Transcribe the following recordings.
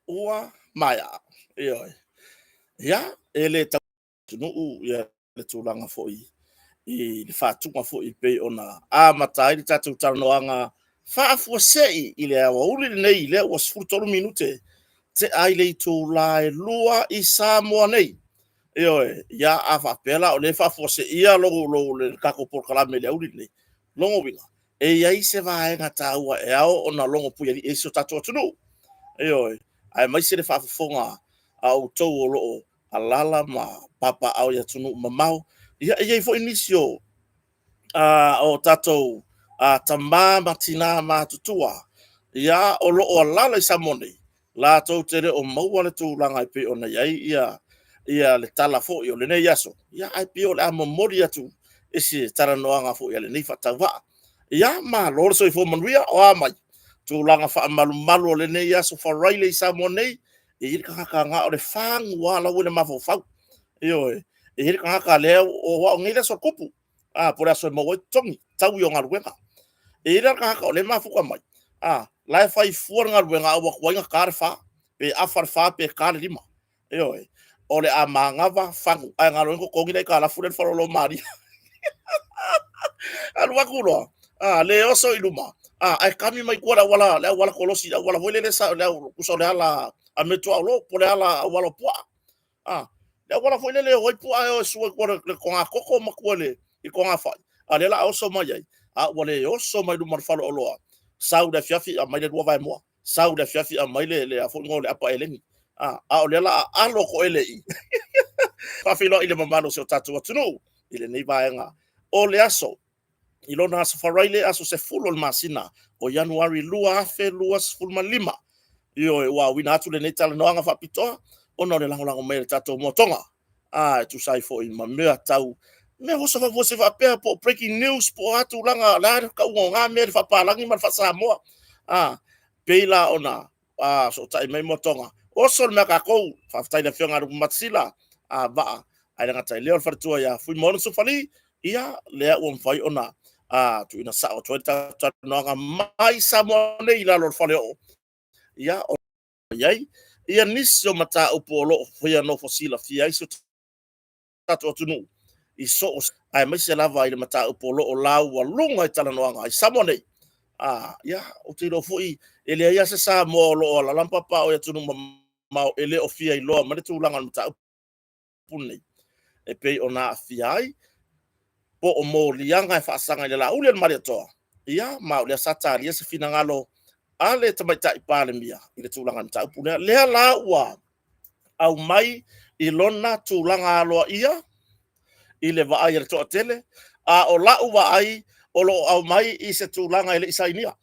ua maya io ya ele ta no ya le tulanga foi I le fatunga foi pe ona a matai le tatu tanoanga fa fu sei ile a uli nei le was futoro minute te ai le tu lai lua I Samoa nei io ya a fa pela o le fa fu sei ia lo le kako por kala me le uli nei longo winga e ia I se vai nga taua e ao ona longo pu ia e so tatu tunu io ai mai se le fa fonga au tou o lo alala ma papa au ya tunu mamau ia fo inisio o tatou tama matina matutua ia o lo o alala I samone la tou tere o maua le tūlanga I pe ona ia le tala fo I o le nei aso ia ai pe o le amomori atu isi taranoanga fo ia le nei fatauwa ia ma lor so I fo manuia o amai tūlanga fa malu o le nei aso fa raile I samone I kaka nga o le fangu wala wile mafofau io e kaka le o wa ngile so kupu por aso mo tongi tau yo ngaruenga e kaka o le mafuka mai lai fai fuor ngaruenga o wa nga karfa pe afarfa pe kar lima io o le amangava fangu ai ngaruenga ko ngile kala furen falo mari alwa kulo le oso iluma ai kami mai kuala wala kolosi wala wele le sa le kuso le ala a meto alo por ala wala po le wala foi le hoi po ai o su ko le konga koko makuale I konga fa ale la oso mai ai wale oso mai du mar falo olo sau da fiafi a mai le do vai mo sau da fiafi a mai le a fo ngole apa eleni o le la alo ko ele I fa filo ile mamano so tatu tunu ile nei vaenga o le aso I lona aso faraile aso se full masina o Januari lua afe lua fulma lima io wa wina atu le netala noanga fa pitoa ona le lango mai tato motonga tu sai fo I mamea tau me hosa fa você va pe po breaking news po atu langa la ka nga me fa palangi man fa Samoa peila ona so tai mai motonga o sol me ka ko fa tai na fionga matsila ba ai nga tai leo fa tua ya fui mon so fali ia le o fai ona tu ina sa o tueta noanga mai Samoa nei la lo fale o ia yai ia niso mata upolo fia no fosila fia iso tatu tunu I so ai mai se lava I mata upolo o lau wa lunga I tala noanga I samone ia o tiro foi ele ia se sa mo lo la lampa pa o tunu mau ele o fia I lo ma le tulanga mata pune e pe ona fia ai po o mo lianga fa sanga le la ule mari to ia ma le sata lia se fina ngalo ale tamaita I pale mia I le tulanga mata pune le la wa au mai I lona tulanga alo ia I le va ai to tele o la wa ai o lo au mai I se tulanga ile isainia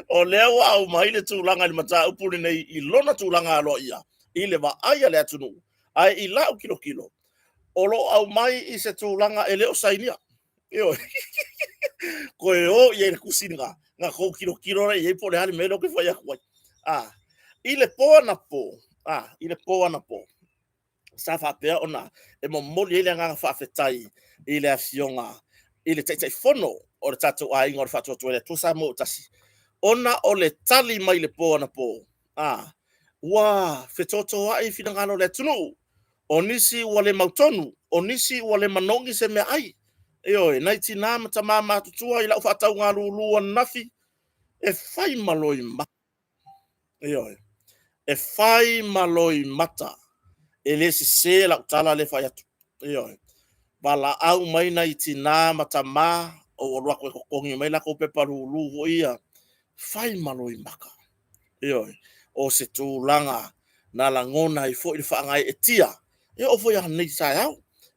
o le au mai le tulanga le mata upuni nei I lona tulanga alo ia I le va ai le atunu ai I la kilo o lo au mai I se tulanga ele o sainia io ko o ye kusinga nga ko kilo ye po le hali melo ke foi akwa I le po na po I le po na po sa fa pe ona e mo moli ele nga fa fetai I le afionga I le tete fono o le tatu ai ngor fa to le to sa mo tasi ona o le tali mai le po na po wa fetoto ai fina ngano le tunu onisi wale mautonu onisi wale manongi se me ai io naiti na mata mama tutua I la fa tau ngalu lu nafi e fai maloi ma io e fai maloi mata ele se la tala le fa yatu io bala au mai na itina matama o roa ko kongi mai la ko pe paru lu ia fai maloi maka io o se tulanga na langona I fo I fa ngai etia e o fo ya nei sa ya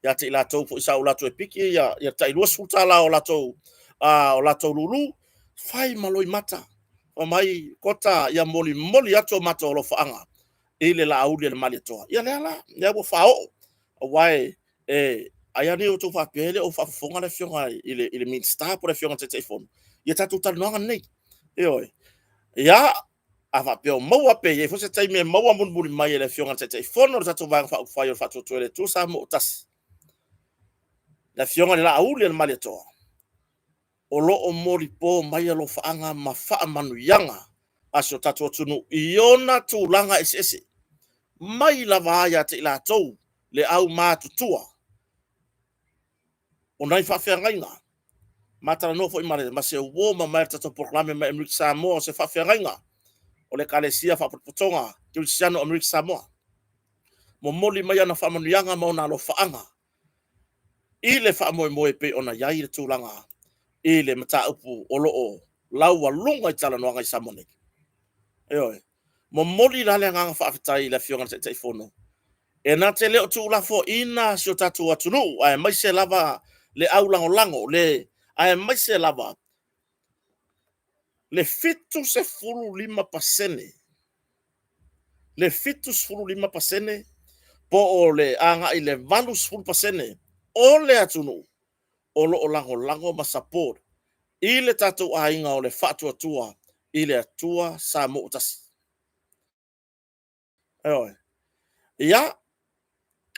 ya te la to fo sa o la to piki ya tai lo sulta la o la to lulu fai maloi mata o mai kota ya moli ato mata o lo fa anga ile la aulia le mali toa ia la ya bo fa o wai aya ni o to fa pele o fa fonga le fionga ile min sta por le fionga te telefone ia tatu tal no nei ia ava pe o maua pe e fose tai me maua mun mai le fionga te telefone o tatu va fa to le tu sa mo tas la fionga le la aulia le mali toa o loo mori po mai alo faanga ma faa manuyanga aso tatu atunu iona tūlanga ese mai lava ya te ila tau le au mātutua o nai whawhiangainga matara no fo imare ma se wo ma mai tatu proklame ma Amerika Samoa se whawhiangainga o le kalesia whapaputonga Kirisiano Amerika Samoa mo moli mai ana whamanuyanga ma ona alo faanga i le whaamoe pe ona iai le tūlanga i le mata upu o loo laua lunga i tala noanga i Samoa. Eoi. Mo moli la le nganga whaafitai la fionga te fono. E nā te leo tu la fo ina sio tatu atunu, ai mai se lava le au lango le ai mai se lava le fitu se fulu lima pasene. Le fitu se fulu lima pasene po o le anga i le valu se fulu pasene o le atunu o lo lango ma support i le tatu ainga o le fatu atua i le atua sa mo utasi. Eoi. Ia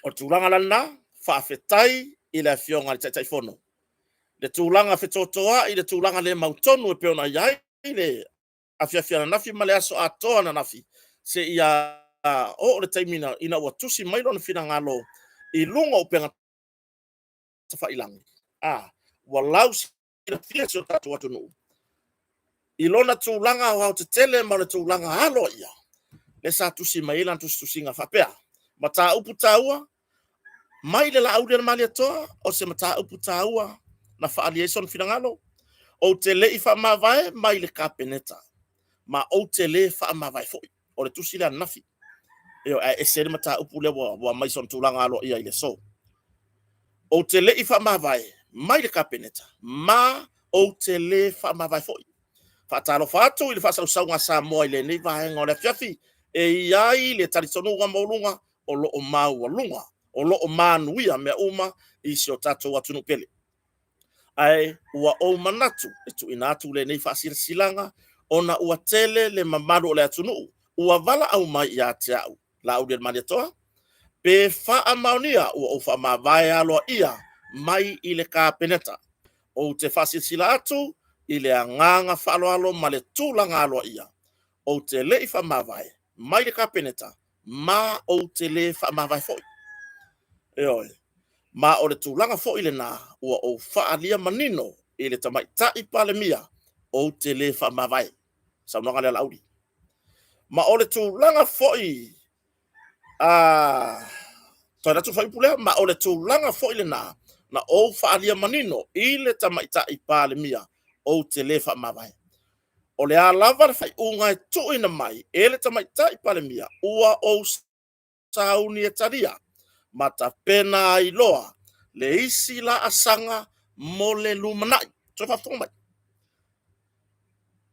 o tūlanga lana whaafetai i le fionga le tai fono. Le tūlanga whetotoa i le tūlanga le mautonu e peona iai i le awhiawhiana nafi ma le aso atoa na nafi. Se ia o le taimina ina ua tusi mailo na whina ngalo i lunga o penga tawhailangi. Walau si na fia sio tatu atunu. I lona tūlanga o hau te tele ma le tūlanga halo ia. Le sa tusi maila tusi nga whapea. Ma tā upu tāua mai le la aulia mali atoa o se mata upu taua na faaliason finangalo o te le ifa mavae mai le kapeneta ma o te le fa mavae foi o le tusila nafi e e se mata upu le wa mai son tulanga alo ia ile so o te le ifa mavae mai le kapeneta ma o te le fa mavae foi fa talo fatu ile fa sa nga sa mo ile ni va ngole fiafi e iai le talisonu wa molunga o lo o mau lunga o lo o manuia me uma i sio tatu atunu pele. Ai ua o manatu e tu inatu le nei fasir silanga ona ua tele le mamaru o le atunu ua vala au mai ia te au la au del maniatoa pe fa amaunia ua o fa mavai alo ia mai i le ka peneta o te fasir sila atu i le anganga fa alo ma le tūlanga alo ia o te le fa mavai mai le ka peneta ma o te le fa mavai foi. Eoi. Ma o le tūlanga fo ile na ua o whaalia manino i le tamaitai pale mia o te le wha mawai. Sa mnonga le lauri. Ma o le tūlanga fo i toi ratu whai pulea, ma o le tūlanga fo ile na o whaalia manino i le tamaitai pale mia o te le wha mawai. O le a lava le whai unga e tuina mai e le tamaitai pale mia ua o sauni e taria. Mata pena i loa le isi la asanga mo le lumanai. So fa mai.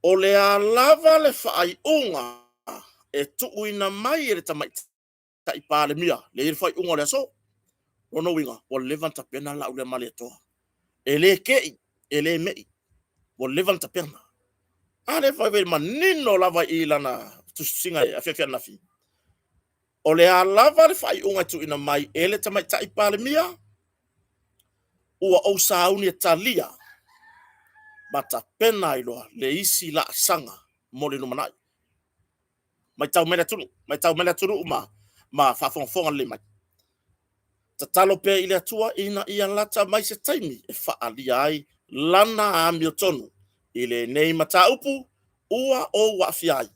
O le a lava le whaai unga e tuuina mai e le tamai tai pāle mia. Le i whaai unga le aso. Ono winga, o levanta pena la ule mali toa. E le kei, e le mei. O levanta pena. A le whaai manino lava i lana tusinga e a whiawhia nafi. O le a lava le whai unga tuuina mai e le tamai tai pāle mia. Ua o sauni e talia mata pena iloa le isi la sanga mo le numanai. Mai tau mele tunu ma whafonga le mai. Ta talo pe ile atua ina ia lata mai se taimi e whaalia ai lana a miotonu. Ile nei mata upu ua o wafiai.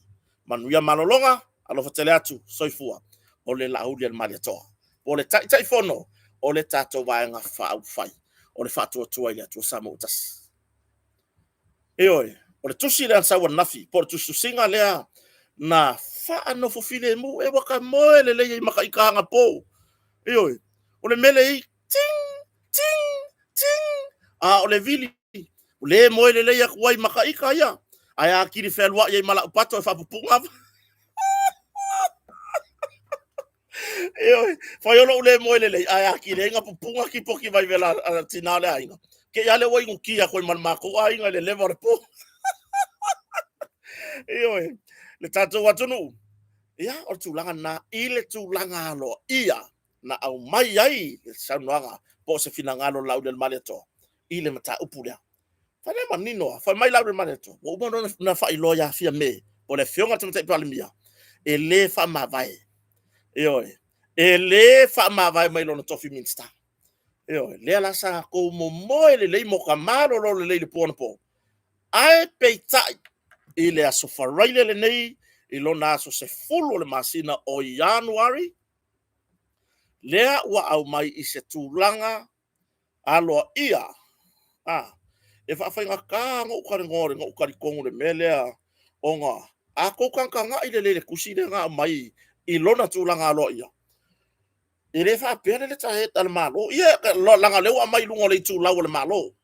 Manuia malolonga alo fatele atu soifua o le lauli al mali atoa. O le tai fono o le tato vaenga whaau fai. O le whaatua tua ile atua samo utasi. Eoi, o le tusi le ansawa nafi, po le tusi singa lea na wha no fofile mu e waka moe le lei maka ikahanga po. Eoi, o le mele i ting, o le vili, o le moe le lei akuai maka ika ia. Ai a kiri whelua iei mala upato e whapupunga. Eoi, whaiolo o le moe le lei, ai a kiri inga pupunga ki poki vai vela tina le ainga. Ke ale wai ngunkia koe manmako ainga le lewa re po. Eoi, le tatou atunu. Ia, o tūlanga na i le tūlanga alo ia na au mai ai le saunoanga po se finangalo lau le male to. I le mata upu lea. Fa le manino, fa mai la maneto. O mo na fa ilo ya fia me. O le fionga te te palimia. E le fa mavai. Oi. E le fa mavai mai lo na tofi minsta. Oi. Le la sa ko mo mo le mo kamalo lo le pona po. Ai peitai. Ile aso faraile le nei. Ilo na aso se fulu le masina o January. Lea ua au mai I se tūlanga aloa ia. E whawhainga ka ngā ukari ngore, ngā ukari kongo le melea o ngā. A koukanka ngā I le kusi le ngā mai I lona tūlanga aloa ia. E le whapere le tahe tala malo. Ia langa leo a mai lunga le tūlau le malo.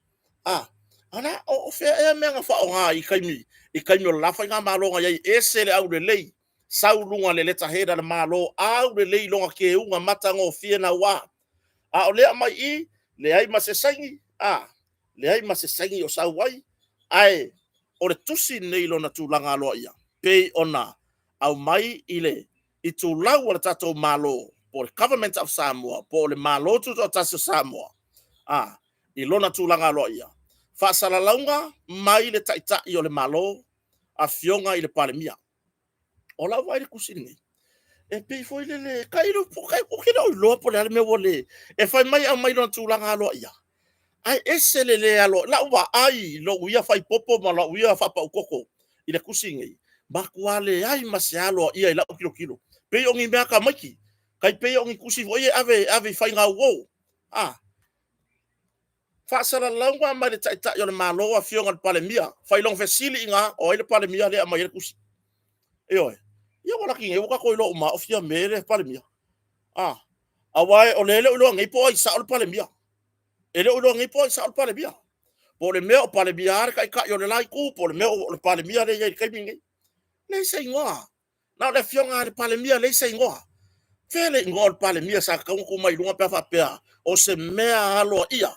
Ana o whea mea ngā whao ngā I kaimi o la whainga malo ngā iai e se le au le lei. Sau lunga le leta hera le malo au le lei longa ke unga mata ngō fia na wā. O lea mai I le ai ma se saingi. Le ai ma se saingi o sau wai. Ai o le tusi nei lona tūlanga aloa ia. Pei ona au mai I tūlau o le tatou malo. Po le government of Samoa. Po le malo tuto o tasio Samoa. I lona tūlanga aloa ia. Whaasala launga mai le taitai o le malo. A fionga I le palemia. O la vai le kusini nei. E pei foi le kairo po kai o kina o lo po le me wole. E fai mai a mai lona tūlanga aloa ia. Ai ese le alo la ua ai lo uia fai popo ma la uia fa pa ukoko I le kusini. Ma kuale ai ma se alo ia I la kilo. Pei o ngi mea ka maki. Kai pei o ngi kusi foi ave fai ngā wo. Whaasara launga mai le taitai o le malo a fionga le palemia. Fai long fesili inga o le palemia le a mai le kusi. Oi. Ia wala ki nge waka koi lo uma o fia me le palemia. Awai o lele ulo ngai po ai sa o le palemia. Ele ulo ngai po ai sa o le palemia. Po le mea o palemia are kai ka yo le lai ku po le mea o le palemia le ia kai mingi. Le se ingoa. Na le fionga le palemia le se ingoa. Fele ingoa le palemia sa ka ku mai lunga pe fa pea o se mea alo ia.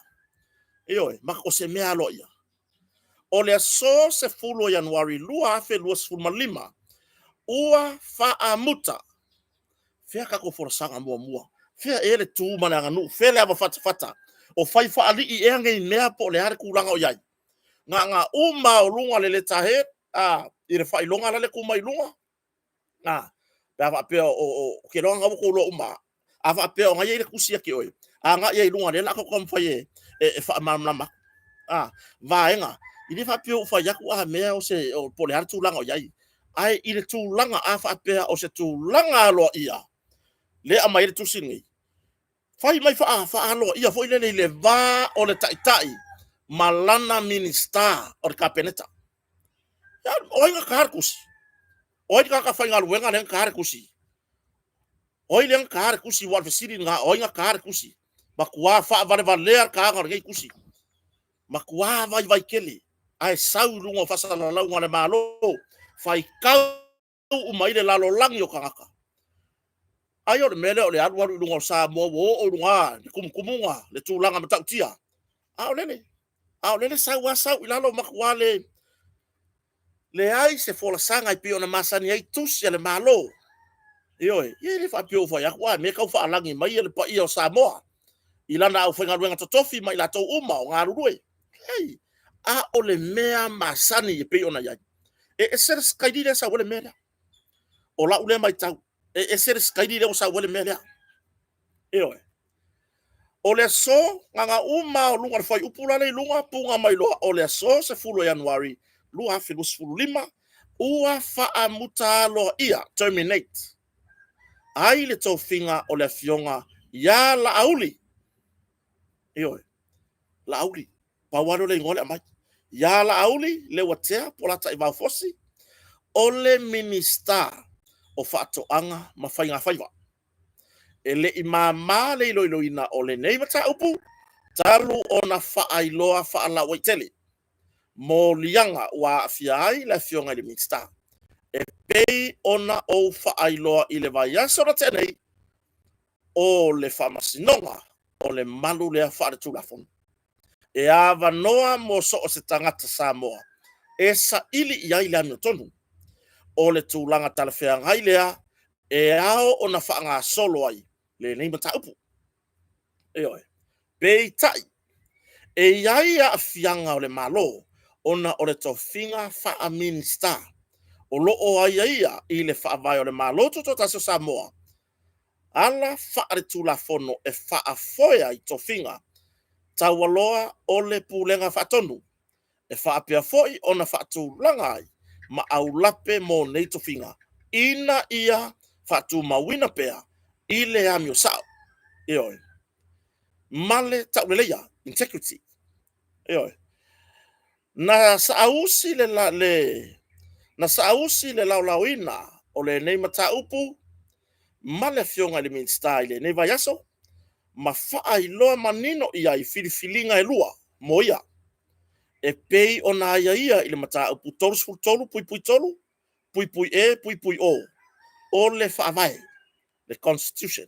Oi, maka o se mea alo ia. O le so se fulo Januari lua fe lua sfulma lima. Ua faa muta. Fea kako forasanga mua. Fea ele tu mana nganu. Fea le ava fata. O fai faa li I ngai mea po le hare kulanga o iai. Nga uma o lunga le tahe. I le fai longa le kuma I lunga. Ava pea o ke longa wako lo uma. Ava pea o ngai le kusia ki oi. Nga iai lunga le lako kom fai e faa mamlama. Vaenga. I le faa pea o fai yaku mea o se po le hare tulanga o iai. Ai I le tūlanga a whaapea o se tūlanga aloa ia. Le a mai le tusingi. Fai mai wha aloa ia fo le va o le taitai. Malana minista o le kapeneta. Oinga kaharkusi. Oinga ka whainga luenga le kaharkusi. Oinga le kaharkusi wal fesiri nga oinga kaharkusi. Makua wha vale valea kaanga ngei kusi. Makua vai kele. Ai sau lunga fasala launga le malo. Fai kau umai le lalo langi o kangaka. Ai o le mele o le aluaru lunga o Samoa o lunga le kumukumunga le tūlanga matautia. Ao lele sau I lalo makua le ai se fola sanga I pio na masani ai tusi le malo. Ioi, le fa pio fa ya kwa me kau fa langi mai le pa I o Samoa. I lana au whainga ruenga totofi mai la tau uma o ngā rurue. Hei, o le mea masani I pio na iai. E sere skaidi le sa wale mea. O la ule mai tau. E sere skaidi le o sa wale mea. Eoe. O le so, nganga uma o lunga fai upula le lunga punga mai loa. O le so se fulo Januari. Lua filus fulu lima. Ua faa muta loa ia. Terminate. Ai le tau finga o le fionga. Ya la auli. Eoe. La auli. Pawano le ngole amai. Ya la auli le watea polata I fosi o le minista o whaatoanga ma whainga whaiwa. E le I māmā le iloiloina o le nei mata upu talu o na whaailoa whaala waitele. Mō lianga wa fiai la fionga le minista. E pei ona o whaailoa I le vaiaso na tenei o le whamasinonga o le malu lea whaaretulafon. E awa noa mo so o se tangata Samoa. E sa ili iai le amio tonu. O le tūlanga talawhea ngai lea. E ao o na whaanga solo ai. Le nei mata upu. E oe. Pei tai. E iai a fianga o le malo. ona o le tofinga faa minista. O loo ia i le faa vai o le maloto to taso Samoa. Ala faa le tula fono e faa foia i tofinga. Taualoa o le pulenga fatonu. E faa pia foi ona faa tu langai. Ma au lape mo nei tofinga. Ina ia faa tu mawina pea. I le amio sao. Ioi. Male tauleleia. Integrity. Ioi. Na sausi na sausi le laulauina o le nei mata upu ma le fionga le min style nei vai aso ma faa i loa manino ia i filifilinga e lua mo ia e pei ona ia i le mata upu tolu pui pui tolu pui pui e pui pui o le faa vai le constitution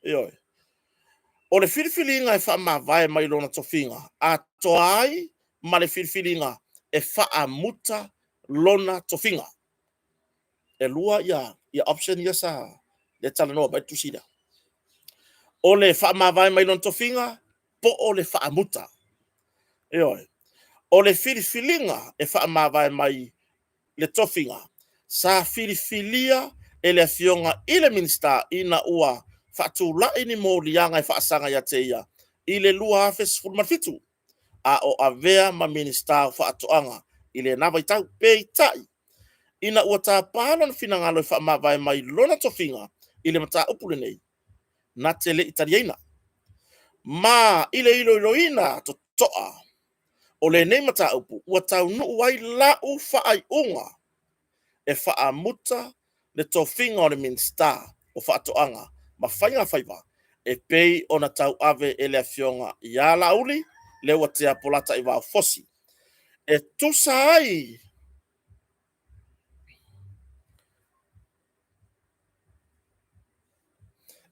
ioi o le filifilinga e faa ma vai mai lona tofinga a toai ma le filifilinga e faa muta lona tofinga e lua ia option ia sa le tala no ba tusida o le fa ma vai mai lon tofinga po o le fa muta oi o le filifilinga e fa ma vai mai le tofinga sa filifilia e le fionga i le minista ina ua fa tu la ini mo lianga e fa sanga ya teia i le lua fes ful mafitu a o avea ma minista fa atoanga i le nava i tau pe tai ina ua ta pāna finangalo fa ma vai mai lona tofinga i le mata upule nei na tele italiana ma ile iloina to toa o le nei mata upu ua tau nu wai la u fa ai unga e fa amuta le tofinga o le minsta o fa toanga ma fainga faiva e pei ona tau ave ele fionga ya lauli le ua te polata i va fosi e tusa ai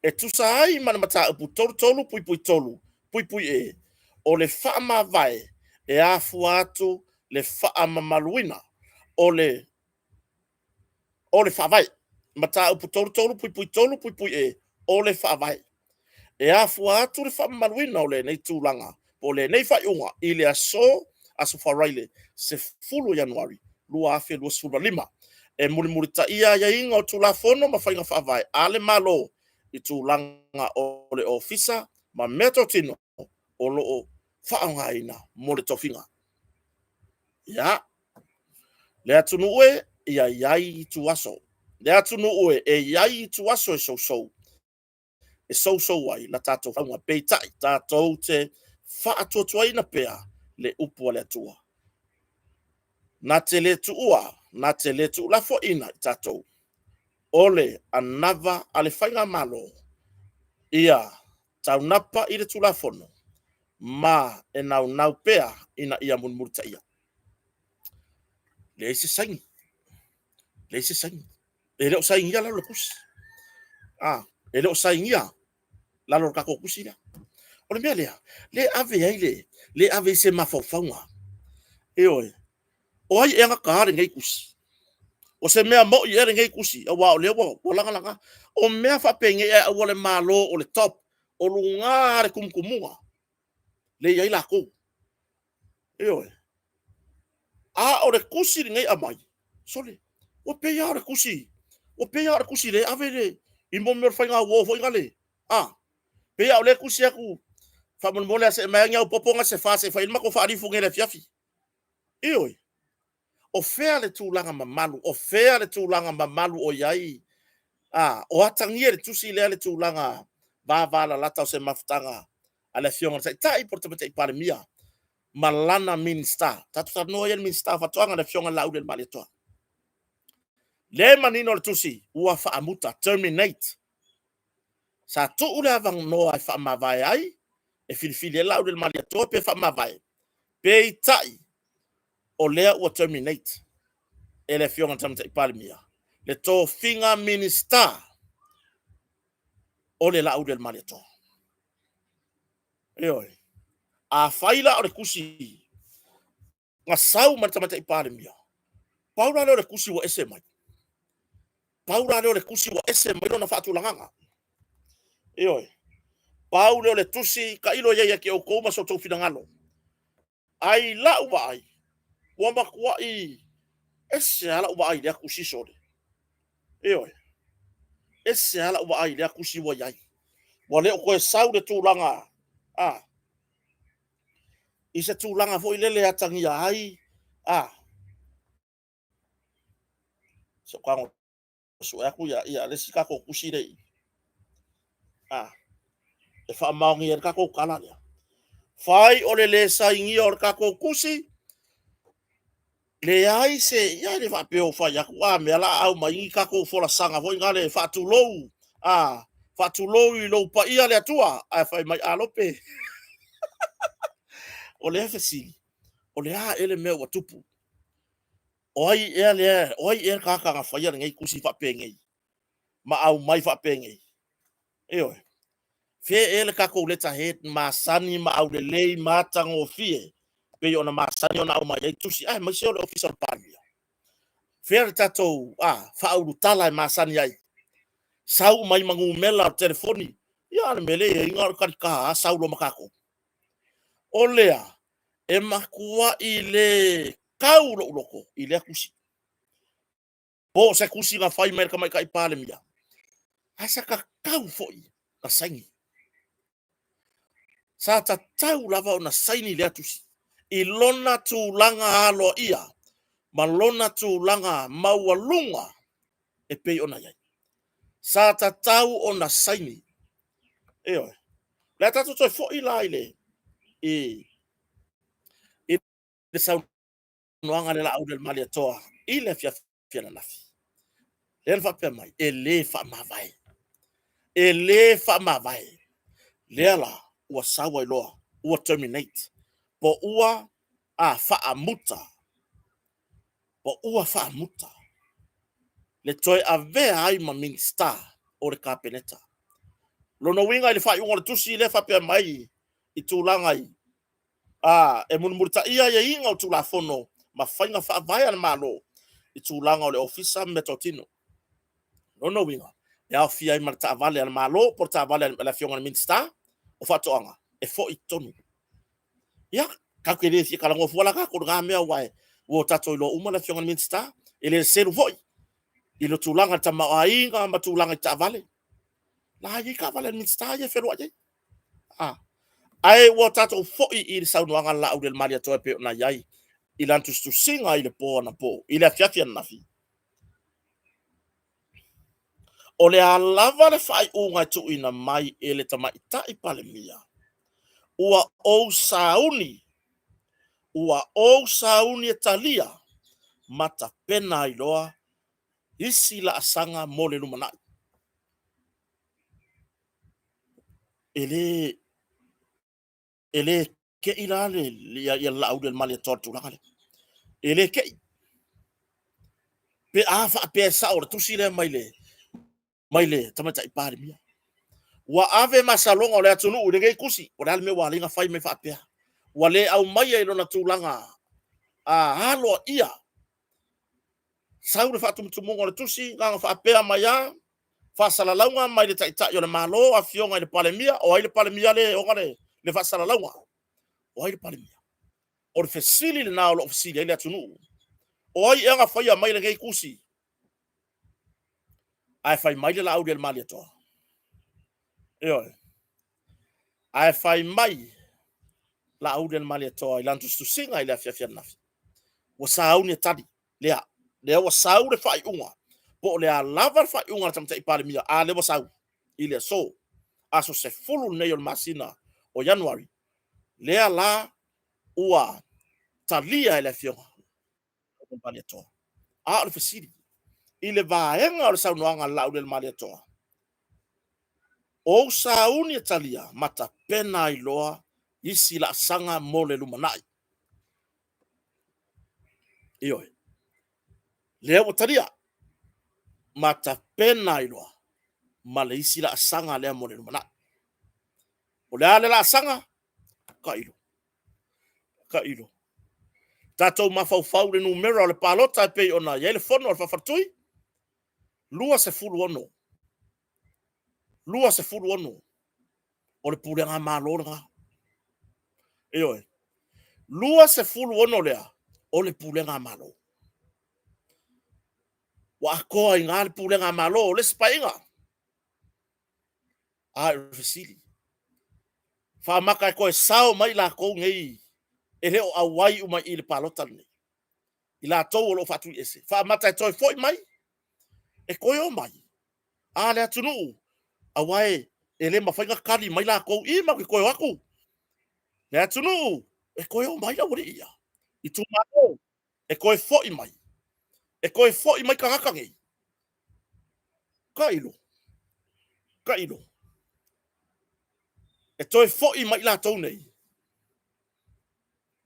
e tusa ai mana mata upu tolu pui pui tolu pui pui e o le faa ma vai e afu atu le faa mamaluina o le faa vai mata upu tolu pui pui tolu pui pui e o le faa vai e afu atu le faa mamaluina o le nei tūlanga o le nei fai unga i le aso faraile se fulu Januari lua afe lua sura lima e muri ta ia inga o tula fono ma fainga faa vai ale malo i tūlanga o le ofisa ma meto tino o loo whaongaina mo le tofinga. Ia, le atunu ue ia iai i tu aso. Le atunu ue e iai i tu aso e sou. E sou ai la tatou whaunga peitai tatou te whaatuatuaina pea le upu le atua. Na te le tuua, na te le tu lafo ina i tatou. Ole anava ale whainga malo. Ia, tau napa i le tulafono. Ma e nau pea ina ia munmurta ia. Le se sangi. E leo sangi ia lalo kusi. E leo sangi ia lalo kako kusi ia. O le mea lea, le ave ai le ave se mafaufaunga. E oi, o ai e nga kaare ngai kusi. O se mea mo i ere ngai kusi, a wao leo o langa. O mea whapenge e a wale malo o le top, o lungare kumkumunga. Le iai lako. E oi, o le kusi ngai amai. Sole, o peia o le kusi le ave le, i mo mea whainga wo fo ingale. Peia o le kusi aku, whamunmole a se mea ngia upoponga se whase whainma ko whaarifu ngele fiafi. E oi, o fea le tūlanga mamalu, o iai. O atangia le tusi lea le tūlanga vāvala lata o se mafutanga a le fionga tai porta pete i pare mia. Malana minsta. Tatu tanoa ia minsta fatuanga le fionga laude le mali toa. Le manino le tusi ua whaamuta, terminate. Sa tu ule avang noa e whaamawai ai, e filifili e laude le mali toa pe whaamawai. Pe tai o lea ua terminate. E le fionga tamita i pare mia. Le tō finga minista o le laude le mali toa. E oi. A whaila o le kusi nga sau matamata i pare mia. Paura leo le kusi wa ese mai. Paura leo le kusi wa ese mai lona whaatu langanga. E oi. Pau le tusi ka ilo ia ke o kouma so tau finangalo. Ai lau ai. ua makua'i ese ala ua ai lea kusi sole. Ioe. Ese ala ua ai lea kusi ua iai. Ua leo koe sau le tūlanga. I se tūlanga fo i lele atangia ai. So kango so aku ya le sika ko kusi dei. E wha maongi e kako kala lea. Fai o le saingi o kako kusi. Le ai se ia le whapeo whai aku me la au mai kako fola sanga fo ingale whatulou. Whatulou I lo pa ia le atua. Ai whai mai alope. O le efesi. O le a ele mea wa tupu. Oi ele, oi e kaka nga whai ngai kusi whapengei. Ma au mai whapengei. Eoi. Fe ele kako leta het masani ma au le lei matango fie. Pe ona masani ona au mai e tusi. Ai mai se ole official pali. Fer tatou fa'aulu tala e masani ai. Sau mai mangu mela telefoni. Ia le mele e inga karika sau lo makako. Olea e makua I le kau lo uloko I le kusi. Po se kusi nga fai mai ka ipale mia. Asa ka kau foi ka saingi. Sa ta tau lava ona saini le atusi. I lona tūlanga alo ia. Ma lona tūlanga maualunga e pei ona iai. Sa ta tau ona saini. Eo. Le tatu toi fo I la ile. I le sau noanga le la au del mali atoa. I le fia na nafi. Le fa pe mai. E le fa mavai. E le fa mavai. Le la ua sawa iloa. Ua terminate. Po ua fa amuta. Po ua fa amuta. Le toi a vea ai ma minsta o le kapeneta. Lono winga le fa iunga le tusi le fa pe mai. I tūlanga I. E munumurita ia ia inga o tūla fono. Ma whainga wha vai ana malo. I tūlanga o le ofisa metotino. Lono winga. E au fia I marita avale ana malo. Por ta avale la fionga na minsta. O whatoanga. E fo I tonu. Ia. Kako ele si kalango fuala ka. Ko nga mea wae. Wo tato ilo uma la fionga na minsta. Ele seru foi. Ilo tūlanga ta maainga ma tūlanga I ta avale. La ye ka avale na minsta ye feru aje. Ai wo tato foi I saunoanga la au del malia toa pe na yai. I lantus tu singa I le po na po. I le fiafia na fi. O le alava le fai unga tu ina mai e le tama ita I pale mia. Ua o sauni. Ua o sauni e talia. Mata pena iloa. Isi la asanga mole lumanai. Ele ke ilale ya la au del malia toa tu lakale. Ele ke pe afa pe sa o tu sile maile tamata I pale mia. Wa ave masalonga o le atunu u le kusi o le me wa linga fai me fa pe. Wa le au mai e lona tūlanga halo ia. Sau le fa tumutumunga o le tusi nganga fa pe mai ya. Fa salalaunga mai le taita yo le malo a fionga le palemia o ai le palemia le o ngale le fa salalaunga. O ai le palemia. O le fesili le na o le ofisili le atunu. O ai nga fai mai le kusi. Ai fai mai le la au del mali to. Eo. Ai fai mai la au del mali to I lantus tu singa ile afia nafi. Wa sau ni tadi le wa sau le fai unga. Po le lava fai unga tamta I pale mia le wa sau ile so aso se fulu nei o masina o January. Le la ua talia ile afia o mali to. Le fasili. Ile vaenga o sau noanga la au del mali to. O sauni e talia mata pena iloa isi la sanga mole lumanai. Ioi. Leo talia mata pena iloa male isi la sanga lea mole lumanai. O lea le la sanga ka ilo. Tatou mafau le numero o le palota e pei ona ia le fono o le fafatui. Lua se fulu ono. O le pulenga malo nga. Ioi. Lua se fulu ono lea. o le pulenga malo. Wa koa inga le pulenga malo o le spainga. A fesili. Fa maka koe sao mai la ko ngei. E leo awai uma i le palota ni. I la tau o lo fatu ese. Fa mata toi foi mai. E koe o mai. A le atunu. Awai e le mafainga kali mai la ko i ma koe waku. Le atunu. E koe o mai la wori ia. I tu mako. E koe foi mai. E koe foi mai kakakangi. Kailo. Kailo. E toi foi mai la tau nei.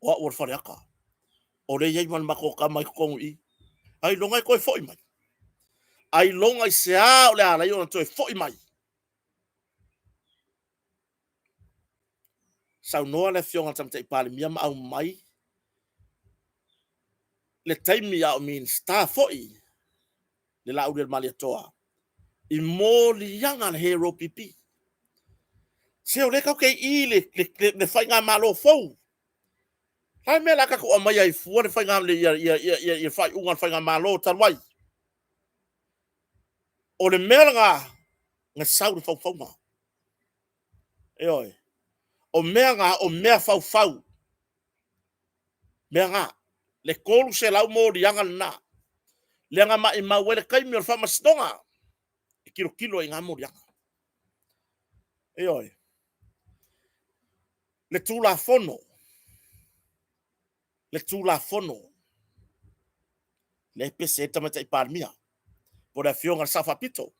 Wa or fare aka. O le yai man mako ka mai kongu i. Ai longa e koe foi mai. Ai longa i se a o le ala i ona toi foi mai. Sau noa le fionga tam te pale mia ma au mai. Le taimi au min star foi. Le la uri mali toa. I mo li yanga le hero pipi. Se o le kau kei i le whainga malo fau. Hai mea laka ko amai ai fua le whainga le ia whai ungan whainga malo talwai. O le mea nga sau le fau fau ma. E oi. O mea fau fau. Mea nga. Le kolu se lau mo li yanga na. Le nga ma i mawele kaimi o whama stonga. E kilo i ngā mo li yanga. E oi. Le tūla fono. Le tūla fono. Le pese e tamata i pārmia. Po le fionga safa pito.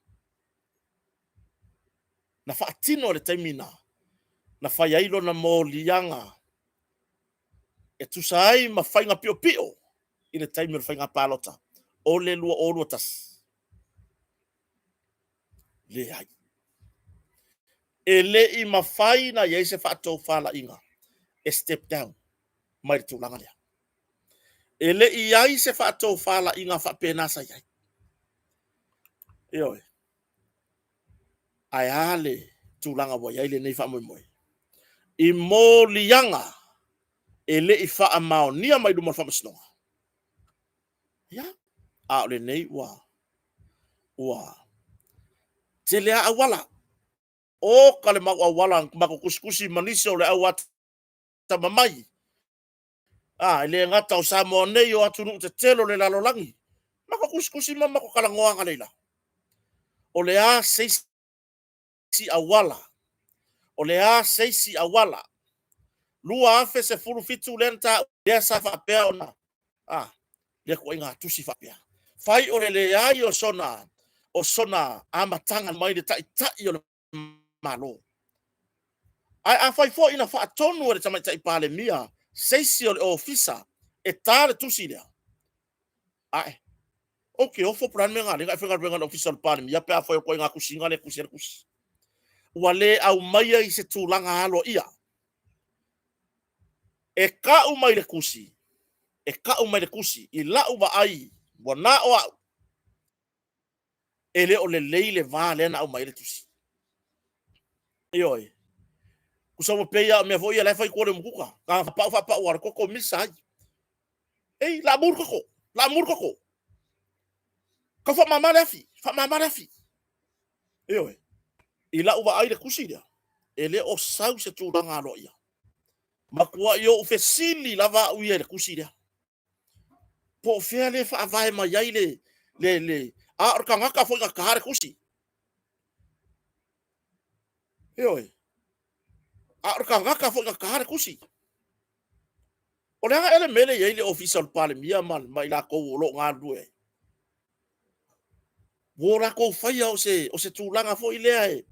Na whaatino le taimina. Na whaiailo na mo lianga. E tusai ma whainga pio pio. I le taimi o whainga pālota. O le lua o lua tas. Le ai. E le i ma whaina i eise whaatou whala inga. E step down. Mai le tūlanga lea. E le i ai se whaatou whala inga whapenasa iai. E oi. Ai ale tūlanga wa iai le nei whaamoi moi. I mō lianga. E le i wha mao nia mai du marwha masnonga. Ya. A le nei wa. Te lea awala. O kale mau awala mako kuskusi manisi o le awat tamamai. Le ngata o Samoa nei o atunu te telo le lalolangi. Mako kuskusi mako kalangoanga leila. O le a seisi awala. O le a seisi awala. Lua afe se furu fitu lenta lea sa whapea ona. Lea ko inga tusi whapea. Fai o le ai o sona amatanga mai le tai o le malo. Ai a fai fo ina fa tonu o le tamai tai pale mia. Seisi o le ofisa. E tale tusi lea. Ai. Ok, o fo pran me ngani. Ngai whengar wengan ofisa le pale mia. Pea fai o koe ngā kusi ngane kusi. Ua le au maia i se tūlanga halo ia. E ka umai le kusi. I lau wa ai. Wana o au. E le o le leile vā lena au mai le tusi. E oi. Kusawa peia me vo ia le fai kore mukuka. Ka whapau ar koko misa ai. Ei, la mur koko. Ka whamamare afi. E oi. I lau wa ai le kusi rea. E le o sau se tūranga alo ia. Makua i o fesili lava uia le kusi rea. Po fea le whaavae mai ai le a orka ngaka fo ngaka hare kusi. E oi. A orka ngaka fo ngaka hare kusi. O le hanga ele mele i le official pale mia man mai la kou o lo ngā lue. Wora kou whaia o se tūlanga fo i lea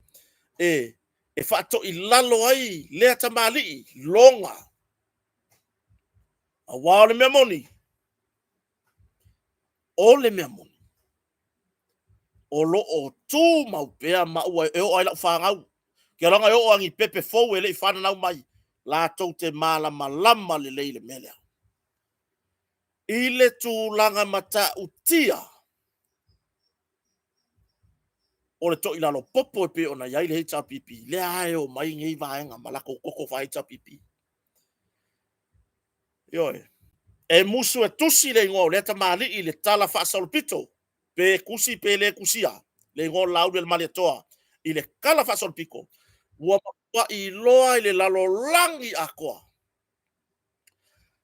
e whaato i lalo ai lea tamali longa. A wā le mea moni. O le mea moni. O lo o tū mau pēa maua e o ai lau whāngau. Kia ranga e o angi pepe fau e le i whananau mai. La tau te malama le leile melea. I le tūlanga mata utia. O le to i lalo popo e pe o na iai le HRPP. Le ae o mai ngei vaenga malako koko wha HRPP. Ioi. E musu e tusi le ngo le tamali i le tala fa pito. Pe kusi pe le kusia. Le ngo lau del maletoa. I le kala fa piko. Ua pa i loa i le lalo langi a koa.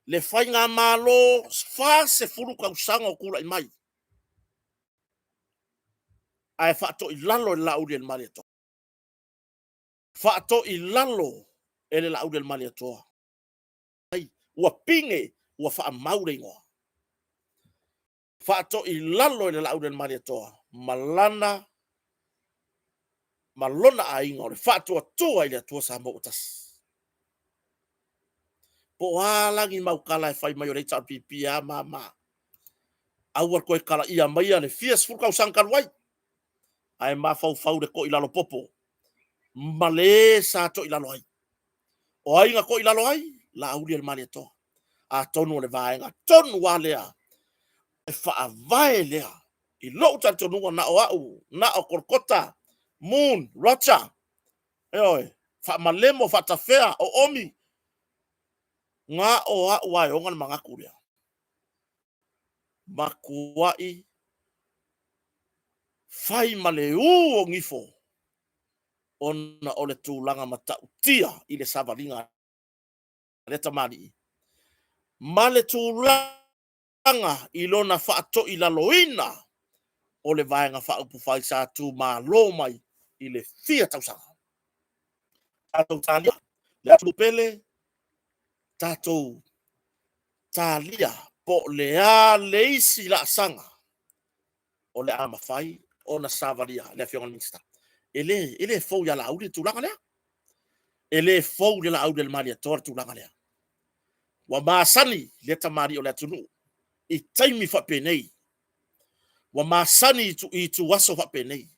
Le fai ngā malo fa se furu kausanga o kula i mai. Ai fa to i lalo i lau del maletoa. Fa to i lalo e le lau del maletoa. Ai, ua pinge, ua fa maure ngoa. Fa to i lalo e le lau del maletoa. Malana malona a inga o le whātua tua i le atua sa mo utas. Po alangi mau kala e whai mai o reita pipi a mama. Awar koe kala ia mai ane fias furkau sangkar wai. Ai ma fau fau de ko ilalo popo. Male sa to ilalo ai. O ai nga ko ilalo ai, la auri el mani to. A tonu le vaenga, tonu wa lea. E wha vai lea. I lo utan tonu na o au, na o korkota, moon, rocha. Eoi, fa malemo fa tafea o omi. Nga o a wai o ngan mga kuria. Makuai fai male o ngifo. Ona o le tūlanga mata utia i le savaringa le tamari. Ma le tūlanga i lona whaato i la loina o le vaenga whaupu whai sa tū mā lo mai i le fia tausanga. Tātou tālia, le atu pele, tātou tālia po le a leisi la sanga o le ama whai o na savaria le fionga minsta. Ele fou ya la audi tūlanga lea. Ele fou le la audi le maria tor tūlanga lea. Wa masani le tamari o le tunu. I taimi fa penei. Wa masani i tu waso fa penei.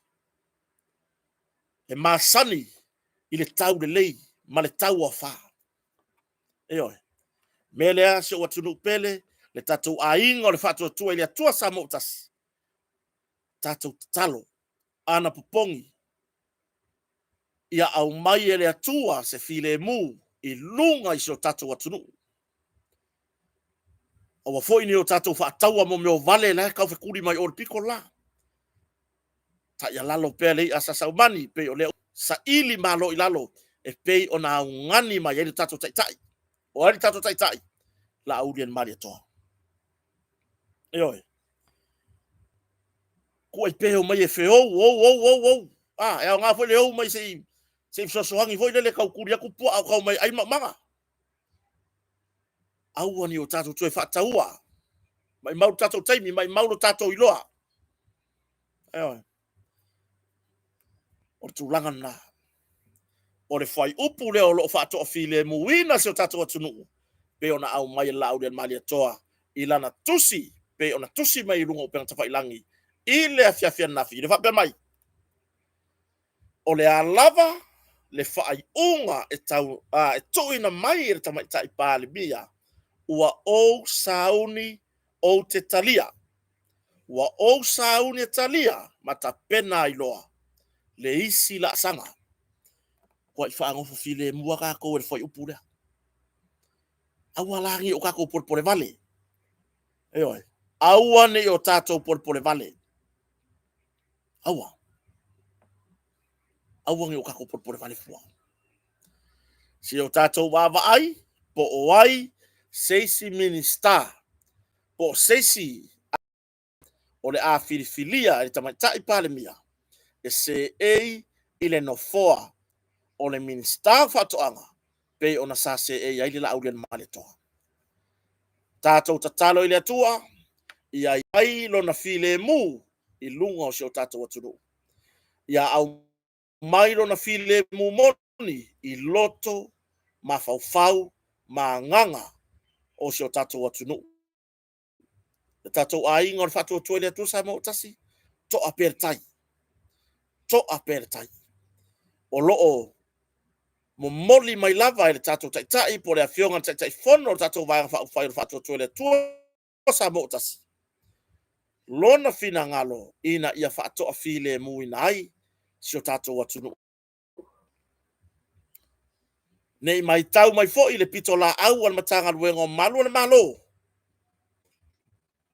E masani i le tau de lei, ma le tau o fa. Eoi. Melea se o tunu pele, le tatou a inga o le fatu tua ili atua sa motas. Tatou talo, ana pupongi. Ia au mai ele atua se file mu, i lunga i se o tatou atunu. O wa foi ni o tatou fa taua mo me o vale la ka fe kuri mai o piko la. Ta ya lalo pele asa saumani pe o le sa ili malo ilalo e pe ona ngani mai ele tatou tai tai. O ali tatou tai tai la audien mali to. Eoi. Ko e pe o mai e fe o. Ah, e nga foi le o mai se so hangi foi le ka kuri aku po au mai ai manga. Au ani o tatou tu e fa taua. Mai mau tatou taimi, mai mau tatou iloa. Eoi. O tūlanga na. O le whai upu leo lo whātoa file muina se o tatou atunu. Pe ona au mai la au den mali atoa. I lana tusi, pe ona tusi mai runga o penga tawhailangi. I le afiafia nafi, le whape mai. O le alava, le whai unga e tau, e tuina mai e tamai tai pāle mia. Ua o sauni o te talia. Ua o sauni e talia, mata pena iloa. Le isi la sanga. Kwa i whaangofo file mua kako e whai upu lea. Aua langi o kako porpore vale. Eoi. Aua ne o tātou porpore vale. Aua. Aua ngi o kako porpore vale fua. Si o tātou wawa ai, po o ai, seisi minister. Po seisi o le a filifilia e tamaitai pale mia. E se ei ile no foa o le minister whatoanga. Pe ona sa se ei ai la aurien male toa. Tātou tatalo ile atua, ia ai lona file mu i lunga o seo tātou atunu. Ia au mai lona file mu moni i loto, ma faufau, ma nganga o seo tātou atunu. Tātou a inga o whatua tua ile atua sa mo tasi, to a pertai. To a pertai. O loo mo moli mai lava ile tātou taitai, po le a fionga taitai fono tātou vanga faufau whatua tua ile atua sa mo tasi. Lona fina ngalo ina ia whaatoa file muina ai sio tātou atunu. Nei mai tau mai fo i le pito la au al matanga luengo malu le malo.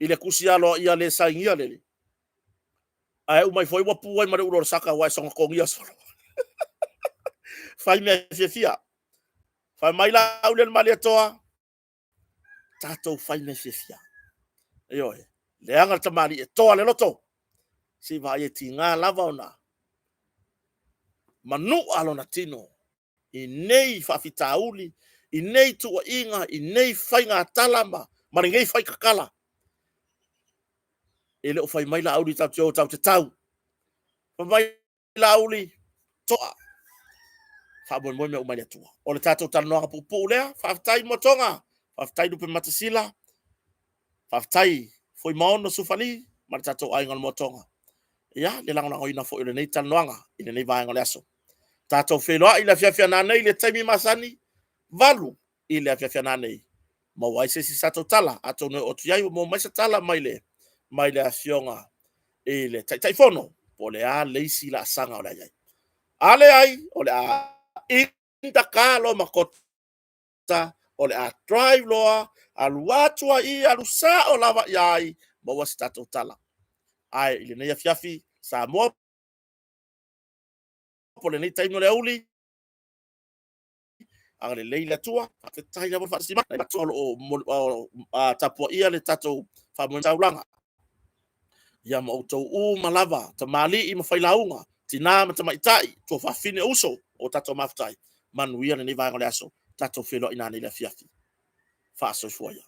ile kusialo ia le saingia le ai umai foi wa puai mare uro saka wa songa kongia solo fai me fia fai mai la ule mali toa tato fai me fia yo le anga tamali e toa le loto si va ye tinga lava ona manu alo na tino i nei fa fitauli i nei tu inga i nei fai nga talama maringei fai kakala ele o fai mai la auli tau te tau fa mai la auli toa fa bon mo me o mai tua o le tato tano nga pupu lea fa tai motonga fa tai dupe matasila fa tai foi maono sufali mar tato ai ngal motonga ya le lango ina fo ile nei tano nga ile nei va ngale aso tato felo ile fia na nei le taimi masani valu ile fia na nei ma wai se si sato tala ato no o tuai mo mai sa tala mai le afionga ile tai fono po le a le si la sanga o le ai ale ai o le a inda kalo makota o le a drive loa alu atua i alu sa o lava iai ma wasi tato tala ai ile nei afiafi sa mo po le nei taimo le uli ale leila tua te tai na fa sima na tolo o tapo ia le tato fa mo taulanga ya mo to u malava ta mali i mafailaunga tina ma ta itai to fa fine uso o tato maftai man wia ni va ngale aso tato felo ina ni le fiafi fa so foya